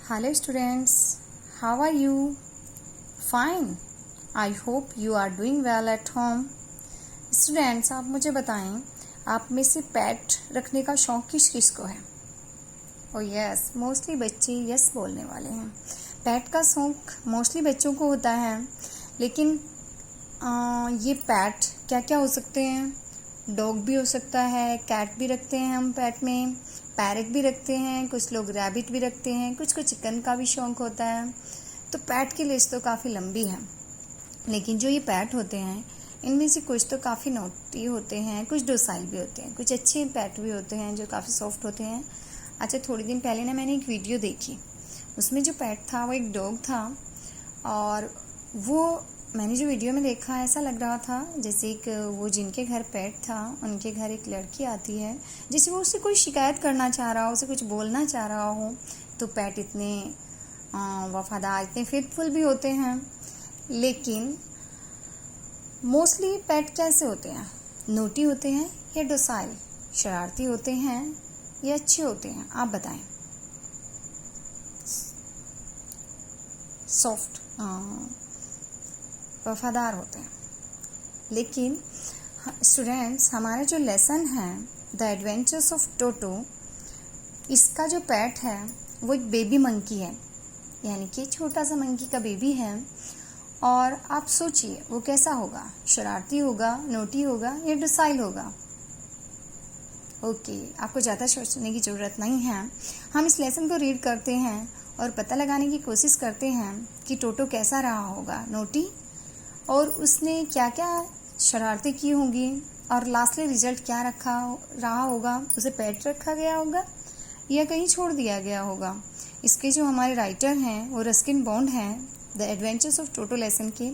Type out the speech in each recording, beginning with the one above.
Hello students, how are you? Fine. I hope you are doing well at home. Students, आप मुझे बताएं, आप में से पेट रखने का शौक किस किस को है? ओ यस, मोस्टली बच्चे यस बोलने वाले हैं। पेट का शौक मोस्टली बच्चों को होता है, लेकिन ये पेट क्या क्या हो सकते हैं? डॉग भी हो सकता है, कैट भी रखते हैं हम पेट में, पैरट भी रखते हैं, कुछ लोग रैबिट भी रखते हैं, कुछ को चिकन का भी शौक होता है। तो पेट की लिस्ट तो काफ़ी लंबी है, लेकिन जो ये पेट होते हैं इनमें से कुछ तो काफ़ी नोटी होते हैं, कुछ डोसाइल भी होते हैं, कुछ अच्छे पेट भी होते हैं जो काफ़ी सॉफ्ट होते हैं। अच्छा, थोड़ी दिन पहले ना मैंने एक वीडियो देखी, उसमें जो पेट था वो एक डॉग था, और वो मैंने जो वीडियो में देखा ऐसा लग रहा था जैसे एक वो जिनके घर पेट था उनके घर एक लड़की आती है, जैसे वो उससे कोई शिकायत करना चाह रहा हो, उसे कुछ बोलना चाह रहा हो। तो पेट इतने वफादार, इतने फेथफुल भी होते हैं। लेकिन मोस्टली पेट कैसे होते हैं? नोटी होते हैं या डोसाइल? शरारती होते हैं या अच्छे होते हैं? आप बताएं। सॉफ्ट, वफादार होते हैं। लेकिन स्टूडेंट्स, हमारा जो लेसन है द एडवेंचर्स ऑफ टोटो, इसका जो पेट है वो एक बेबी मंकी है, यानी कि छोटा सा मंकी का बेबी है। और आप सोचिए वो कैसा होगा? शरारती होगा, नोटी होगा या डोसाइल होगा? ओके, आपको ज़्यादा सोचने की ज़रूरत नहीं है। हम इस लेसन को रीड करते हैं और पता लगाने की कोशिश करते हैं कि टोटो कैसा रहा होगा, नोटी, और उसने क्या क्या शरारतें की होंगी, और लास्टली रिजल्ट क्या रहा होगा? उसे पेट रखा गया होगा या कहीं छोड़ दिया गया होगा? इसके जो हमारे राइटर हैं वो रस्किन बॉन्ड हैं। The adventures of Toto lesson के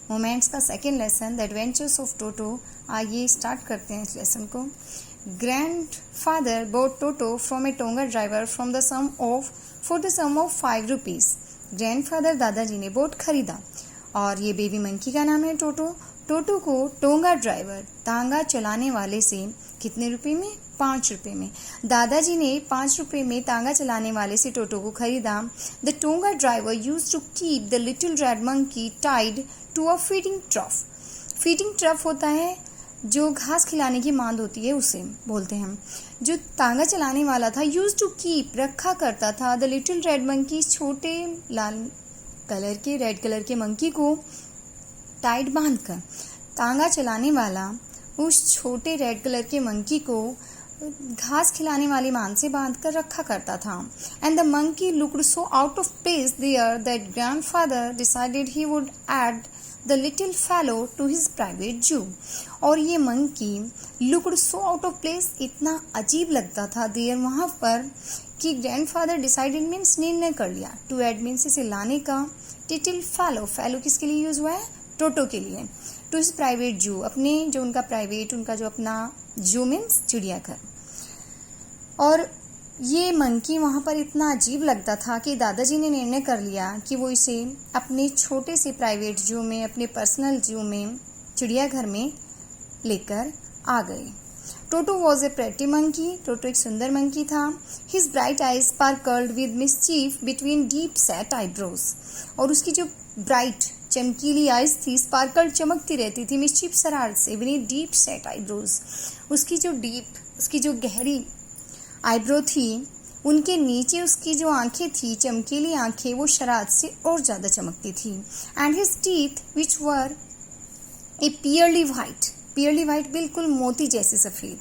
मोमेंट्स का second lesson the adventures of Toto. आइए स्टार्ट करते हैं इस लेसन को। Grandfather bought Toto from a tonga driver for the sum of 5 rupees. Grandfather दादाजी ने बोट खरीदा, और ये बेबी मंकी का नाम है टोटो। टोटो को टोंगा ड्राइवर, तांगा चलाने वाले से कितने रुपए में? 5 रुपये में। दादाजी ने 5 रुपये में तांगा चलाने वाले से टोटो को खरीदा। The tonga driver used to keep the little red monkey tied to a feeding trough. Feeding trough होता है जो घास खिलाने की मांद होती है, उसे बोलते हैं। जो तांगा चलाने वाला था, यूज्ड टू कीप, रखा करता था, द लिटिल रेड मंकी, छोटे लाल कलर के, रेड कलर के मंकी को टाइट बांधकर। तांगा चलाने वाला उस छोटे रेड कलर के मंकी को घास खिलाने वाली मान से बांधकर रखा करता था। And the monkey looked so out of place there that grandfather decided he would add the little fellow to his private zoo. और ये monkey looked so out of place, इतना अजीब लगता था देयर, वहाँ पर, कि ग्रैंडफादर डिसाइडेड मीन्स निर्णय कर लिया, टू ऐड मीन्स इसे लाने का, लिटिल फेलो, फेलो किसके लिए यूज हुआ है? टोटो के लिए। टू हिज प्राइवेट जू, अपने जो उनका प्राइवेट, उनका जो अपना जू मीन्स चिड़ियाघर। और ये मंकी वहाँ पर इतना अजीब लगता था कि दादाजी ने निर्णय कर लिया कि वो इसे अपने छोटे से प्राइवेट जू में, अपने पर्सनल जू में, चिड़ियाघर में लेकर आ गए। Toto was a pretty monkey, Toto एक सुंदर मंकी था। His bright eyes sparkled with mischief between deep set eyebrows. और उसकी जो ब्राइट चमकीली आईज थी, स्पार्कल्ड, चमकती रहती थी, मिस्चीफ, शरारत से, विद डीप सेट आईब्रोज। उसकी जो गहरी आईब्रो थी, उनके नीचे उसकी जो आंखें थी, चमकीली आंखें, वो शरारत से और ज़्यादा चमकती थी। And his teeth which were a pearly white, बिल्कुल मोती जैसे सफ़ेद,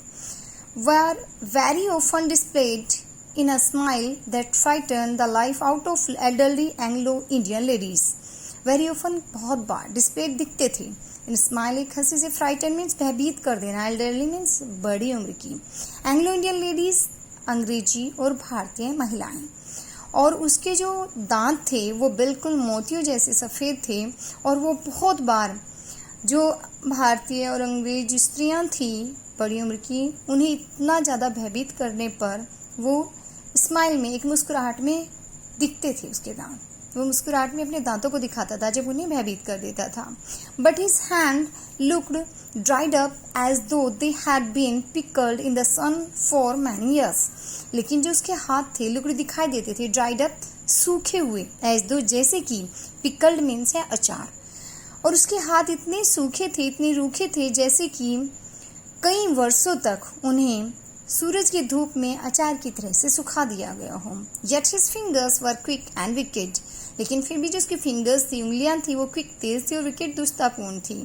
were very often displayed in a smile that frighten the life out of elderly Anglo Indian ladies. Very often, बहुत बार, डिस्प्लेड, दिखते थे, इन स्माइल, एक हंसी से, फ्राइटन मीन्स भयभीत कर देना, एल्डरली मीन्स बड़ी उम्र की, एंग्लो इंडियन लेडीज अंग्रेजी और भारतीय महिलाएं। और उसके जो दांत थे वो बिल्कुल मोतियों जैसे सफ़ेद थे, और वो बहुत बार जो भारतीय और अंग्रेज स्त्रियां थी बड़ी उम्र की, उन्हें इतना ज़्यादा भयभीत करने पर वो स्माइल में, एक मुस्कुराहट में दिखते थे उसके दांत। वो मुस्कुराहट में अपने दांतों को दिखाता था जब उन्हें भयभीत कर देता था। But his hand looked dried up as though they had been pickled in the sun for many years. लेकिन जो उसके हाथ थे लुक्ड दिखाई देते थे, ड्राइड अप सूखे हुए, एज दो जैसे कि, पिकल्ड मीन्स है अचार, और उसके हाथ इतने सूखे थे, इतने रूखे थे जैसे कि कई वर्षों तक उन्हें सूरज की धूप में अचार की तरह से सुखा दिया गया हो। Yet his fingers were quick and wicked. लेकिन फिर भी जो उसकी फिंगर्स थी, उंगलियां थी, वो क्विक तेज थी और विकेट दुष्टतापूर्ण थी।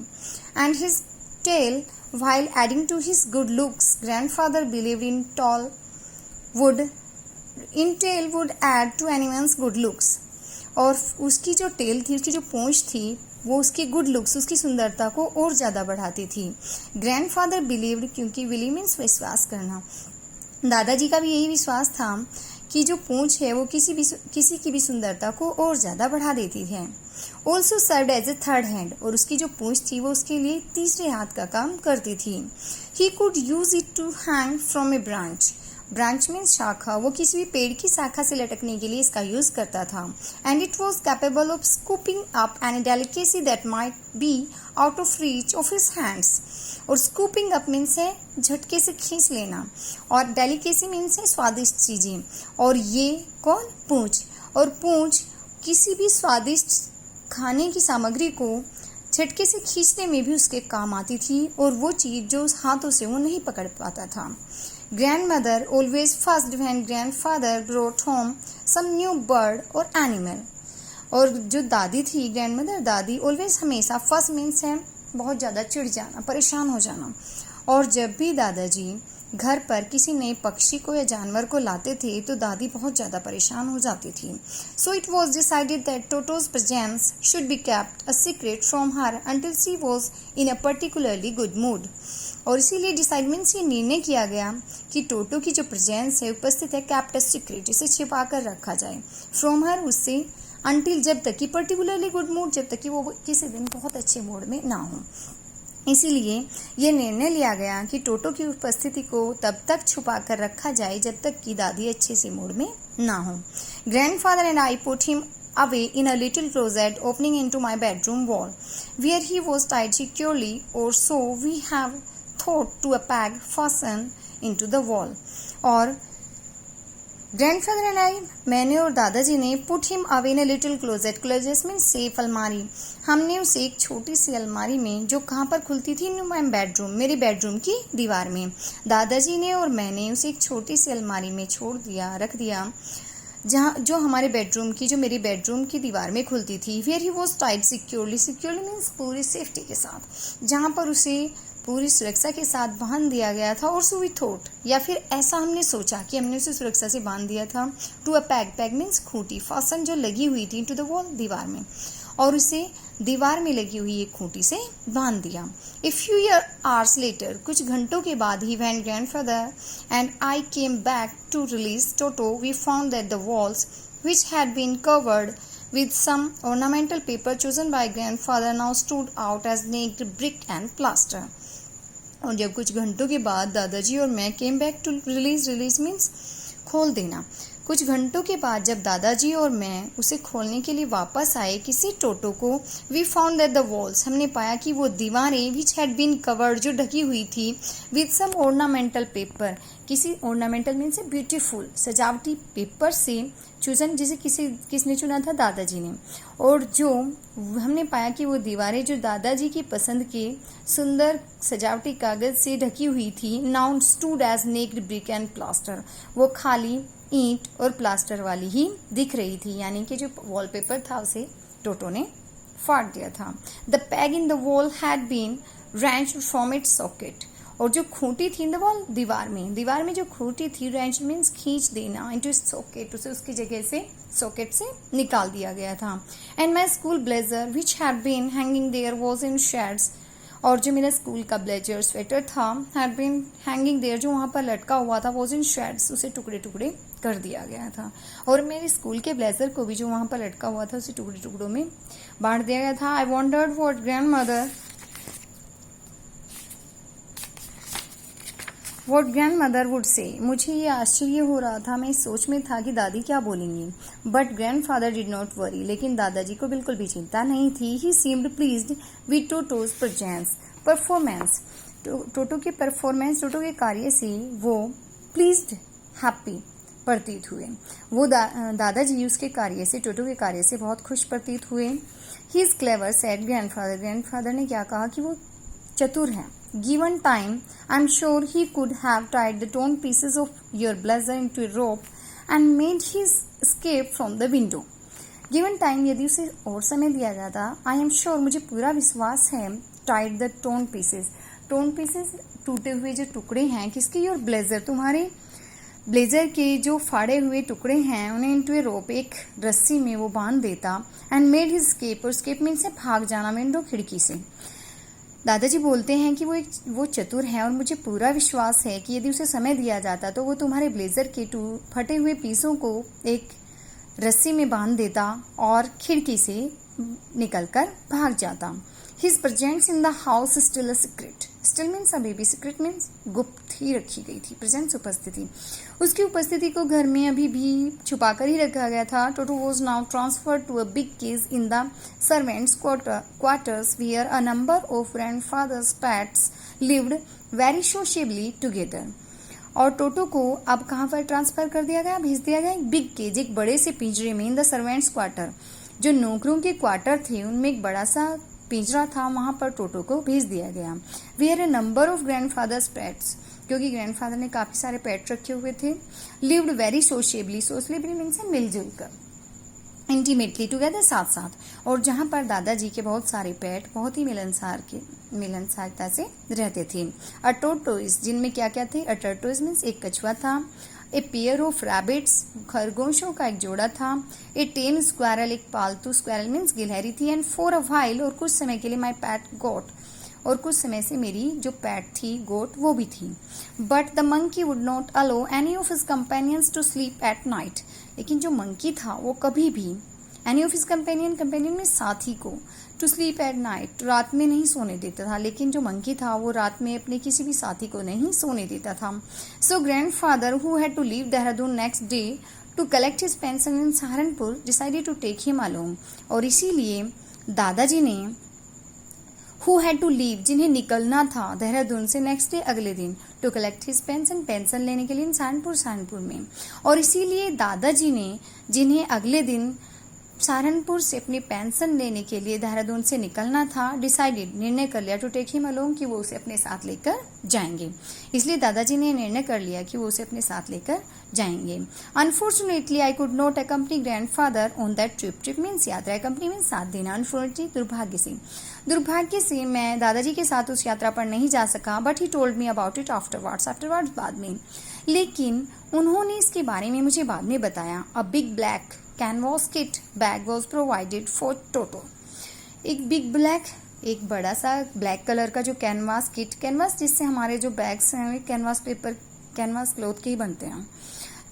And his tail, while adding to his good looks, grandfather believed in tail would add to anyone's good looks. और उसकी जो टेल थी, उसकी जो पूंछ थी, वो उसकी गुड लुक्स, उसकी सुंदरता को और ज़्यादा बढ़ाती थी। ग्रैंडफादर बिलीव्ड, क्योंकि बिलीव मीन्स विश्वास करना, दादाजी का भी यही विश्वास था कि जो पूंछ है वो किसी की भी सुंदरता को और ज़्यादा बढ़ा देती है। Also served as a third hand, और उसकी जो पूंछ थी वो उसके लिए तीसरे हाथ का काम करती थी। He could use it to hang from a branch, branch means शाखा, वो किसी भी पेड़ की शाखा से लटकने के लिए इसका यूज करता था। And it was capable of scooping up any delicacy that might be out of reach of his hands. और स्कूपिंग अप मीन्स है झटके से खींच लेना, और डेलिकेसी मीन्स है स्वादिष्ट चीजें, और ये कौन, पूंछ, और पूंछ किसी भी स्वादिष्ट खाने की सामग्री को झटके से खींचने में भी उसके काम आती थी, और वो चीज जो उस हाथों से वो नहीं पकड़ पाता था। Grandmother always fussed when grandfather brought home some new bird or animal. और जो दादी थी, ग्रैंडमदर दादी, ऑलवेज हमेशा, फस मीन्स है बहुत ज़्यादा चिढ़ जाना, परेशान हो जाना, और जब भी दादाजी घर पर किसी नए पक्षी को या जानवर को लाते थे तो दादी बहुत ज़्यादा परेशान हो जाती थी। So it was decided that टोटोज presence should be kept a secret from her until she was in a particularly good mood. और इसीलिए डिसाइड मीन्स ये निर्णय किया गया कि टोटो की जो प्रेजेंस है, उपस्थित है, केप्ट अ सीक्रेट, इसे छिपा कर रखा जाए, फ्रॉम हर, उससे, अंटिल, जब तक कि, पर्टिकुलरली गुड मूड, जब तक कि वो किसी दिन बहुत अच्छे मूड में ना हो। इसीलिए ये निर्णय लिया गया कि टोटो की उपस्थिति को तब तक छुपा कर रखा जाए जब तक कि दादी अच्छे से मूड में ना हो। Grandfather and I put him away in a little closet opening into my bedroom wall, where he was tied securely, or so we have thought, to a peg fastened into the wall. और grandfather and आई, मैंने और दादाजी ने, put him away in a little closet, closet mean safe, अलमारी, हमने उसे एक छोटी सी अलमारी में, जो कहाँ पर खुलती थी, इन माई बेडरूम, मेरे बेडरूम की दीवार में, दादाजी ने और मैंने उसे एक छोटी सी अलमारी में छोड़ दिया, रख दिया, जहाँ, जो हमारे बेडरूम की, जो मेरी बेडरूम की दीवार में खुलती थी। Where he was tied securely, securely means पूरी सेफ्टी के साथ, जहाँ पर उसे पूरी सुरक्षा के साथ बांध दिया गया था। और सो वी थॉट, या फिर ऐसा हमने सोचा कि हमने उसे सुरक्षा से बांध दिया था, to a peg, peg means खूंटी, फासन जो लगी हुई थी, टू द वॉल, दीवार में, और उसे दीवार में लगी हुई एक खूंटी से बांध दिया। ए फ्यू आवर्स लेटर, कुछ घंटों के बाद ही, when grandfather and I came back to release Toto, we found that the walls which had been covered with some ornamental paper chosen by grandfather now stood out as naked brick and plaster. और जब कुछ घंटों के बाद दादाजी और मैं came back to release means खोल देना, कुछ घंटों के बाद जब दादाजी और मैं उसे खोलने के लिए वापस आए, किसी टोटो को, we found that the walls, हमने पाया कि वो दीवारें, विच हैड बीन कवर्ड, जो ढकी हुई थी, विद सम ऑर्नामेंटल पेपर, किसी, ऑर्नामेंटल मीन्स ब्यूटीफुल, सजावटी पेपर से चूजन, जिसे किसने चुना था, दादाजी ने। और जो हमने पाया कि वो दीवारें जो दादाजी की पसंद के सुंदर सजावटी कागज से ढकी हुई थी, now stood as naked brick and plaster, वो खाली ईंट और प्लास्टर वाली ही दिख रही थी, यानी कि जो वॉलपेपर था उसे टोटो ने फाड़ दिया था। The peg in the wall had been wrenched from its socket, और जो खूंटी थी इन द वॉल, दीवार में जो खूंटी थी, wrench मीन्स खींच देना, इनटू सॉकेट, उसे उसकी जगह से सॉकेट से निकाल दिया गया था। And my school blazer which had been hanging there was in shreds, और जो मेरा स्कूल का ब्लेजर स्वेटर था, हैड बीन हैंगिंग देयर, जो वहाँ पर लटका हुआ था, वॉज इन शेड्स, उसे टुकड़े टुकड़े कर दिया गया था। और मेरे स्कूल के ब्लेजर को भी जो वहाँ पर लटका हुआ था, उसे टुकड़े टुकड़ों में बांट दिया गया था। आई wandered what grandmother what grand mother would say, मुझे ये आश्चर्य हो रहा था, मैं इस सोच में था कि दादी क्या बोलेंगी। But grandfather did not worry, लेकिन दादाजी को बिल्कुल भी चिंता नहीं थी। He seemed pleased with Toto's performance, Toto के परफॉर्मेंस, टोटो के कार्य से वो प्लीज्ड हैप्पी प्रतीत हुए। वो दादाजी उसके कार्य से, टोटो के कार्य से बहुत खुश प्रतीत हुए। He is clever said grandfather, grandfather ने क्या कहा कि वो चतुर है। Given time, I'm sure he could have tied the torn pieces of your blazer into a rope and made his escape from the window. Given time, यदि उसे और समय दिया जाता, I am sure, मुझे पूरा विश्वास है, tied the torn pieces, torn pieces टूटे हुए जो टुकड़े हैं, किसके? your blazer, तुम्हारे ब्लेजर के जो फाड़े हुए टुकड़े हैं, उन्हें into a rope, एक रस्सी में वो बांध देता, and made his escape, और escape मीन से भाग जाना, विंडो खिड़की से। दादाजी बोलते हैं कि वो चतुर है और मुझे पूरा विश्वास है कि यदि उसे समय दिया जाता तो वो तुम्हारे ब्लेजर के फटे हुए पीसों को एक रस्सी में बांध देता और खिड़की से निकलकर भाग जाता। His presence in the house still a secret, still means अभी भी, सीक्रेट मीन्स गुप्त ही रखी गई थी। प्रेजेंस उपस्थिति, उसकी उपस्थिति को घर में अभी भी छुपाकर ही रखा गया था। Toto was now transferred to a big cage in the servants' quarters where a number of grandfather's pets lived very sociably together. और टोटो को अब कहाँ पर ट्रांसफर कर दिया गया, भेज दिया गया एक बिग केज, एक बड़े से पिंजरे में, इन द सर्वेंट्स क्वार्टर, जो नौकरों के क्वार्टर थे उनमें एक बड़ा सा पिंजरा था, वहां पर टोटो को भेज दिया गया। Where a number of grandfather's pets, क्योंकि ग्रैंडफादर ने काफी सारे पेट रखे हुए थे। Lived very sociably, sociably mean से मिलजुल कर, इंटीमेटली टुगेदर, साथ साथ, और जहां पर दादाजी के बहुत सारे पेट बहुत ही मिलनसारता से रहते थे। अ टोटोइज, जिनमें क्या क्या थे? अ टोटोइज मीन्स एक कछुआ था। ए पेयर ऑफ रैबिट्स, खरगोशों का एक जोड़ा था। ए टेम स्क्वायरल, एक पालतू स्क्वायरल मीन्स गिलहरी थी। एंड फॉर अ व्हाइल, और कुछ समय के लिए, माई पैट गोट, और कुछ समय से मेरी जो पैट थी गोट वो भी थी। But the monkey would not allow any of his companions to sleep at night, लेकिन जो मंकी था वो कभी भी, एनी ऑफ हिज कंपेनियन में साथी को, टू स्लीप एट नाइट, रात में नहीं सोने देता था। लेकिन जो मंकी था वो रात में अपने किसी भी साथी को नहीं सोने देता था। So grandfather, who had to leave Dehradun next day to collect his pension in Saharanpur, decided to take him along, और इसीलिए दादाजी ने, हु हैड टू लीव, जिन्हें निकलना था देहरादून से नेक्स्ट डे, अगले दिन, to collect his pension, pension लेने के लिए सहारनपुर में, और इसीलिए दादाजी ने, जिन्हें अगले दिन सहारनपुर से अपनी पेंशन लेने के लिए देहरादून से निकलना था, डिसाइडेड, निर्णय कर लिया, टू टेक हिम अलोंग, कि वो उसे अपने साथ लेकर जाएंगे। इसलिए दादाजी ने निर्णय कर लिया कि वो उसे अपने साथ लेकर जाएंगे। Unfortunately I could not accompany grandfather on that trip, trip means यात्रा, कंपनी मीन्स साथ देना। अनफॉर्चुनेटली, दुर्भाग्य से मैं दादाजी के साथ उस यात्रा पर नहीं जा सका। But he told me about it afterwards, बाद में, लेकिन उन्होंने इसके बारे में मुझे बाद में बताया। A big black canvas kit bag was provided for Toto, एक बड़ा सा ब्लैक कलर का जो कैनवास किट, कैनवास जिससे हमारे जो बैग्स हैं कैनवास पेपर, कैनवास क्लॉथ के ही बनते हैं,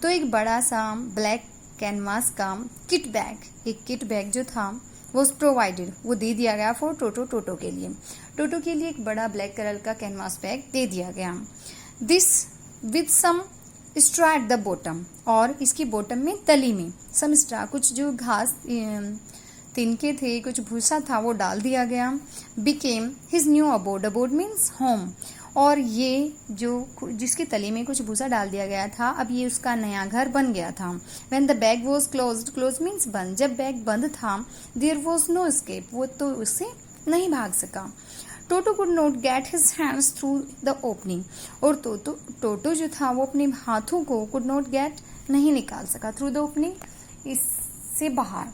तो एक बड़ा सा ब्लैक कैनवास का किट बैग, एक किट बैग जो था वो प्रोवाइडेड, वो दे दिया गया फॉर टोटो के लिए, टोटो के लिए एक बड़ा ब्लैक कलर का कैनवास बैग दे दिया गया। This with some straw at the bottom, और इसकी बॉटम में, तली में, सम स्ट्रा, कुछ जो घास तिनके थे, कुछ भूसा था, वो डाल दिया गया। Became his new abode means home, और ये जो जिसकी तली में कुछ भूसा डाल दिया गया था, अब ये उसका नया घर बन गया था। When the bag was close means बंद, जब बैग बंद था, देयर वॉज नो एस्केप, वो तो उससे नहीं भाग सका। Toto could not get his hands through the opening, और टोटो जो था वो अपने हाथों को कुड नॉट गेट, नहीं निकाल सका, थ्रू द ओपनिंग, इससे बाहर,